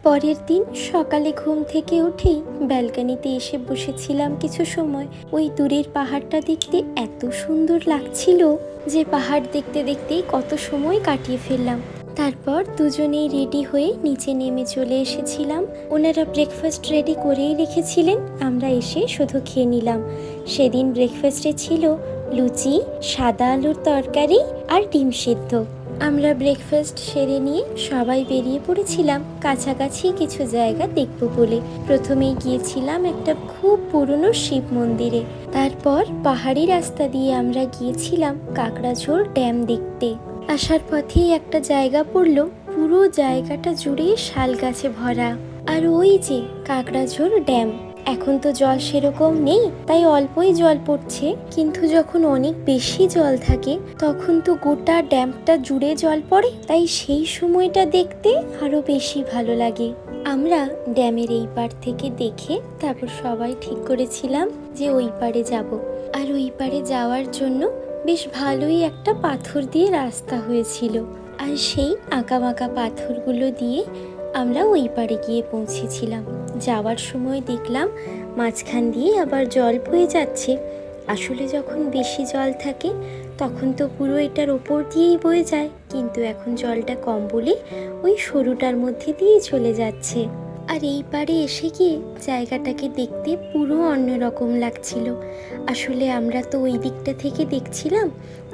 পরের দিন সকালে ঘুম থেকে উঠেই ব্যালকনিতে এসে বসেছিলাম কিছু সময়। ওই দূরের পাহাড়টা দেখতে এত সুন্দর লাগছিল যে পাহাড় দেখতে দেখতেই কত সময় কাটিয়ে ফেললাম। তারপর দুজনেই রেডি হয়ে নিচে নেমে চলে এসেছিলাম। ওনারা ব্রেকফাস্ট রেডি করেই রেখেছিলেন, আমরা এসে শুধু খেয়ে নিলাম। সেদিন ব্রেকফাস্টে ছিল লুচি, সাদা আলুর তরকারি আর ডিম সিদ্ধ। আমরা ব্রেকফাস্ট সেরে নিয়ে সবাই বেরিয়ে পড়েছিলাম কাছাকাছি কিছু জায়গা দেখব বলে। প্রথমেই গিয়েছিলাম একটা খুব পুরনো শিব মন্দিরে। তারপর পাহাড়ি রাস্তা দিয়ে আমরা গিয়েছিলাম কাকড়াঝোড় ড্যাম দেখতে। আসার পথেই একটা জায়গা পড়ল, পুরো জায়গাটা জুড়ে শাল গাছে ভরা। আর ওই যে কাকড়াঝোড় ড্যাম। এখন তো জল সেরকম নেই, তাই অল্পই জল পড়ছে, কিন্তু যখন অনেক বেশি জল থাকে তখন তো গোটা ড্যামটা জুড়ে জল পড়ে, তাই সেই সময়টা দেখতে আরো বেশি ভালো লাগে। আমরা ড্যামের এই পার থেকে দেখে তারপর সবাই ঠিক করেছিলাম যে ওই পারে যাব। আর ওই পারে যাওয়ার জন্য বেশ ভালোই একটা পাথর দিয়ে রাস্তা হয়েছিল, আর সেই আঁকাবাঁকা পাথরগুলো দিয়ে আমরা ওই পারে গিয়ে পৌঁছেছিলাম। যাওয়ার সময় দেখলাম মাঝখান দিয়ে আবার জল বয়ে যাচ্ছে। আসলে যখন বেশি জল থাকে তখন তো পুরো এটার ওপর দিয়েই বয়ে যায়, কিন্তু এখন জলটা কম বলে ওই সরুটার মধ্যে দিয়ে চলে যাচ্ছে। আর এই পারে এসে গিয়ে জায়গাটাকে দেখতে পুরো অন্যরকম লাগছিল। আসলে আমরা তো ওই দিকটা থেকে দেখছিলাম,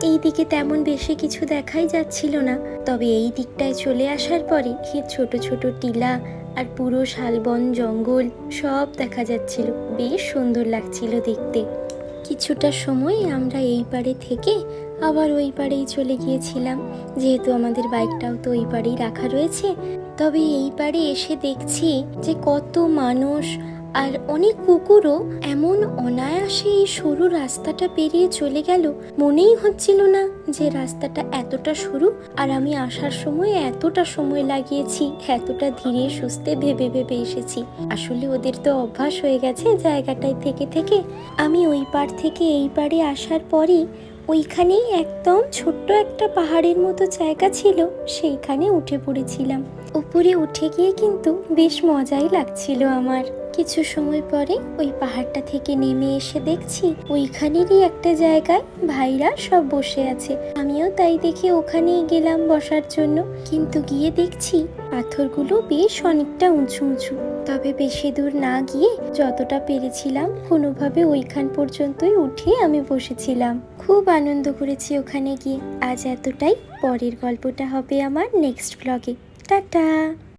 এই দিকে তেমন বেশি কিছু দেখাই যাচ্ছিল না। তবে এই দিকটায় চলে আসার পরে ছোট ছোট টিলা আর পুরো শালবন জঙ্গল সব দেখা যাচ্ছিল, বেশ সুন্দর লাগছিল দেখতে। কিছুটা সময় আমরা এই পারে থেকে আবার ওই পারেই চলে গিয়েছিলাম, যেহেতু আমাদের বাইকটাও তো ওই পারেই রাখা রয়েছে। তবে এই পারে এসে দেখছি যে কত মানুষ আর অনেক কুকুরও এমন অনায়াসে এই সরু রাস্তাটা পেরিয়ে চলে গেল। মনেই হচ্ছিল না যে রাস্তাটা এতটা সরু, আর আমি আসার সময় এতটা সময় লাগিয়েছি, এতটা ধীরে সুস্থে ভেবে ভেবে এসেছি। আসলে ওদের তো অভ্যাস হয়ে গেছে জায়গাটায় থেকে থেকে। আমি ওই পার থেকে এই পারে আসার পরই ওইখানেই একদম ছোট্ট একটা পাহাড়ের মতো জায়গা ছিল, সেইখানে উঠে পড়েছিলাম। উপরে উঠে গিয়ে কিন্তু বেশ মজাই লাগছিল আমার। কিছু সময় পরে ওই পাহাড়টা থেকে নেমে এসে দেখছি ওইখানেরই একটা জায়গায় ভাইরা সব বসে আছে। আমিও তাই দেখে ওখানেই গেলাম বসার জন্য, কিন্তু গিয়ে দেখছি পাথরগুলো বেশ অনেকটা উঁচু উঁচু। তবে বেশি দূর না গিয়ে যতটা পেরেছিলাম কোনোভাবে ওইখান পর্যন্তই উঠে আমি বসেছিলাম। খুব আনন্দ করেছি ওখানে গিয়ে। আজ এতটাই, পরের গল্পটা হবে আমার নেক্সট ব্লগে। টাটা।